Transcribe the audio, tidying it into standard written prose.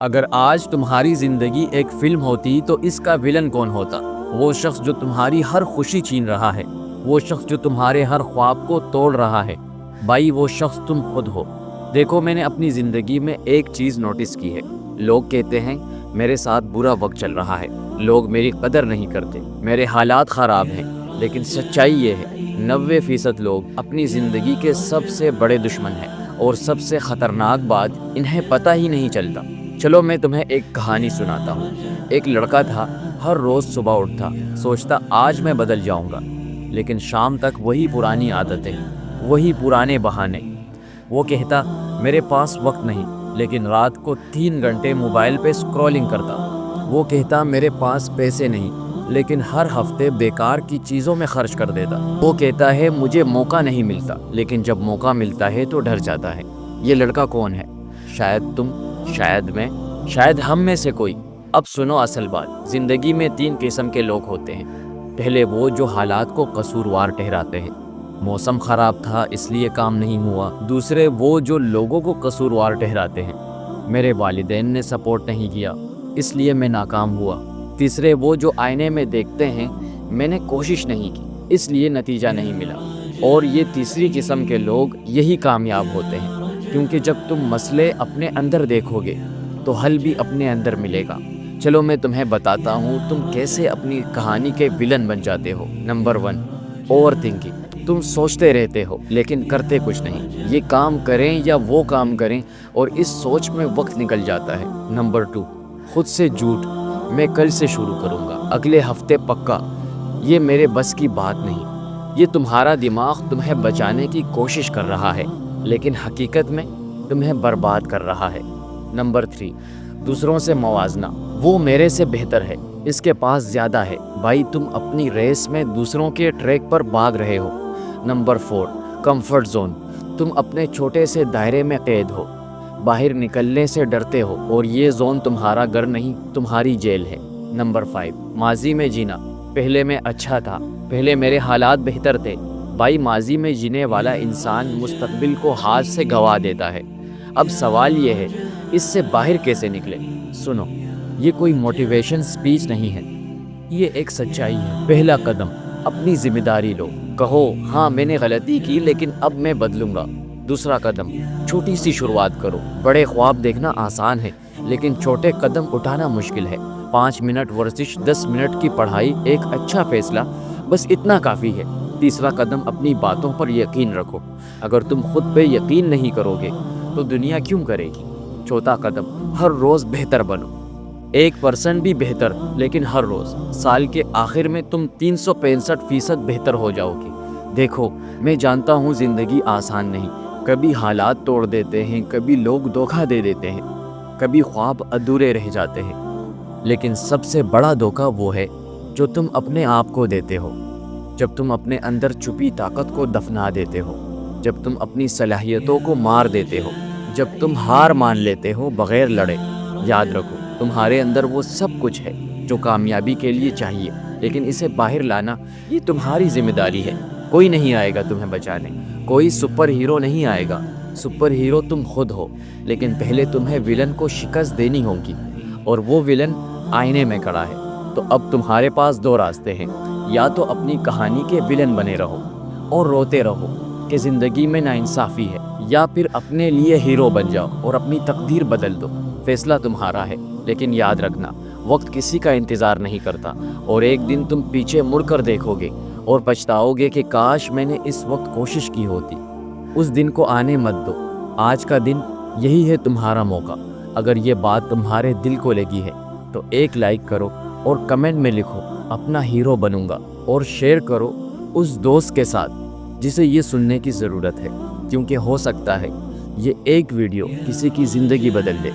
اگر آج تمہاری زندگی ایک فلم ہوتی تو اس کا ویلن کون ہوتا؟ وہ شخص جو تمہاری ہر خوشی چھین رہا ہے، وہ شخص جو تمہارے ہر خواب کو توڑ رہا ہے۔ بھائی وہ شخص تم خود ہو۔ دیکھو میں نے اپنی زندگی میں ایک چیز نوٹس کی ہے۔ لوگ کہتے ہیں میرے ساتھ برا وقت چل رہا ہے، لوگ میری قدر نہیں کرتے، میرے حالات خراب ہیں، لیکن سچائی یہ ہے 90% لوگ اپنی زندگی کے سب سے بڑے دشمن ہیں، اور سب سے خطرناک بات انہیں پتہ ہی نہیں چلتا۔ چلو میں تمہیں ایک کہانی سناتا ہوں۔ ایک لڑکا تھا، ہر روز صبح اٹھتا، سوچتا آج میں بدل جاؤں گا، لیکن شام تک وہی پرانی عادتیں، وہی پرانے بہانے۔ وہ کہتا میرے پاس وقت نہیں، لیکن رات کو 3 گھنٹے موبائل پہ اسکرولنگ کرتا۔ وہ کہتا میرے پاس پیسے نہیں، لیکن ہر ہفتے بیکار کی چیزوں میں خرچ کر دیتا۔ وہ کہتا ہے مجھے موقع نہیں ملتا، لیکن جب موقع ملتا ہے تو ڈر جاتا ہے۔ یہ لڑکا کون ہے؟ شاید تم، شاید میں، شاید ہم میں سے کوئی۔ اب سنو اصل بات۔ زندگی میں 3 قسم کے لوگ ہوتے ہیں۔ پہلے وہ جو حالات کو قصوروار ٹھہراتے ہیں، موسم خراب تھا اس لیے کام نہیں ہوا۔ دوسرے وہ جو لوگوں کو قصوروار ٹھہراتے ہیں، میرے والدین نے سپورٹ نہیں کیا اس لیے میں ناکام ہوا۔ تیسرے وہ جو آئینے میں دیکھتے ہیں میں نے کوشش نہیں کی اس لیے نتیجہ نہیں ملا۔ اور یہ تیسری قسم کے لوگ یہی کامیاب ہوتے ہیں، کیونکہ جب تم مسئلے اپنے اندر دیکھو گے تو حل بھی اپنے اندر ملے گا۔ چلو میں تمہیں بتاتا ہوں تم کیسے اپنی کہانی کے ویلن بن جاتے ہو۔ Number 1، over thinking. تم سوچتے رہتے ہو لیکن کرتے کچھ نہیں۔ یہ کام کریں یا وہ کام کریں اور اس سوچ میں وقت نکل جاتا ہے۔ نمبر 2، خود سے جھوٹ۔ میں کل سے شروع کروں گا، اگلے ہفتے پکا، یہ میرے بس کی بات نہیں۔ یہ تمہارا دماغ تمہیں بچانے کی کوشش کر رہا ہے، لیکن حقیقت میں تمہیں برباد کر رہا ہے۔ نمبر 3، دوسروں سے موازنہ۔ وہ میرے سے بہتر ہے، اس کے پاس زیادہ ہے۔ بھائی تم اپنی ریس میں دوسروں کے ٹریک پر بھاگ رہے ہو۔ Number 4، comfort zone. تم اپنے چھوٹے سے دائرے میں قید ہو، باہر نکلنے سے ڈرتے ہو، اور یہ زون تمہارا گھر نہیں، تمہاری جیل ہے۔ نمبر 5، ماضی میں جینا۔ پہلے میں اچھا تھا، پہلے میرے حالات بہتر تھے۔ بھائی ماضی میں جینے والا انسان مستقبل کو ہاتھ سے گنوا دیتا ہے۔ اب سوال یہ ہے اس سے باہر کیسے نکلے؟ سنو، یہ کوئی موٹیویشن سپیچ نہیں ہے، یہ ایک سچائی ہے۔ پہلا قدم، اپنی ذمہ داری لو۔ کہو ہاں میں نے غلطی کی لیکن اب میں بدلوں گا۔ دوسرا قدم، چھوٹی سی شروعات کرو۔ بڑے خواب دیکھنا آسان ہے لیکن چھوٹے قدم اٹھانا مشکل ہے۔ 5 منٹ ورزش، 10 منٹ کی پڑھائی، ایک اچھا فیصلہ، بس اتنا کافی ہے۔ تیسرا قدم، اپنی باتوں پر یقین رکھو۔ اگر تم خود پہ یقین نہیں کرو گے تو دنیا کیوں کرے گی؟ چوتھا قدم، ہر روز بہتر بنو۔ 1% بھی بہتر، لیکن ہر روز۔ سال کے آخر میں تم 365% بہتر ہو جاؤ گے۔ دیکھو میں جانتا ہوں زندگی آسان نہیں، کبھی حالات توڑ دیتے ہیں، کبھی لوگ دھوکہ دے دیتے ہیں، کبھی خواب ادھورے رہ جاتے ہیں، لیکن سب سے بڑا دھوکہ وہ ہے جو تم اپنے آپ کو دیتے ہو، جب تم اپنے اندر چھپی طاقت کو دفنا دیتے ہو، جب تم اپنی صلاحیتوں کو مار دیتے ہو، جب تم ہار مان لیتے ہو بغیر لڑے۔ یاد رکھو تمہارے اندر وہ سب کچھ ہے جو کامیابی کے لیے چاہیے، لیکن اسے باہر لانا یہ تمہاری ذمہ داری ہے۔ کوئی نہیں آئے گا تمہیں بچانے، کوئی سپر ہیرو نہیں آئے گا۔ سپر ہیرو تم خود ہو، لیکن پہلے تمہیں ویلن کو شکست دینی ہوگی، اور وہ ویلن آئینے میں کھڑا ہے۔ تو اب تمہارے پاس 2 راستے ہیں، یا تو اپنی کہانی کے ویلن بنے رہو اور روتے رہو کہ زندگی میں ناانصافی ہے، یا پھر اپنے لیے ہیرو بن جاؤ اور اپنی تقدیر بدل دو۔ فیصلہ تمہارا ہے، لیکن یاد رکھنا وقت کسی کا انتظار نہیں کرتا، اور ایک دن تم پیچھے مڑ کر دیکھو گے اور پچھتاؤ گے کہ کاش میں نے اس وقت کوشش کی ہوتی۔ اس دن کو آنے مت دو، آج کا دن یہی ہے تمہارا موقع۔ اگر یہ بات تمہارے دل کو لگی ہے تو ایک لائک کرو اور کمنٹ میں لکھو اپنا ہیرو بنوں گا، اور شیئر کرو اس دوست کے ساتھ جسے یہ سننے کی ضرورت ہے، کیونکہ ہو سکتا ہے یہ ایک ویڈیو کسی کی زندگی بدل دے۔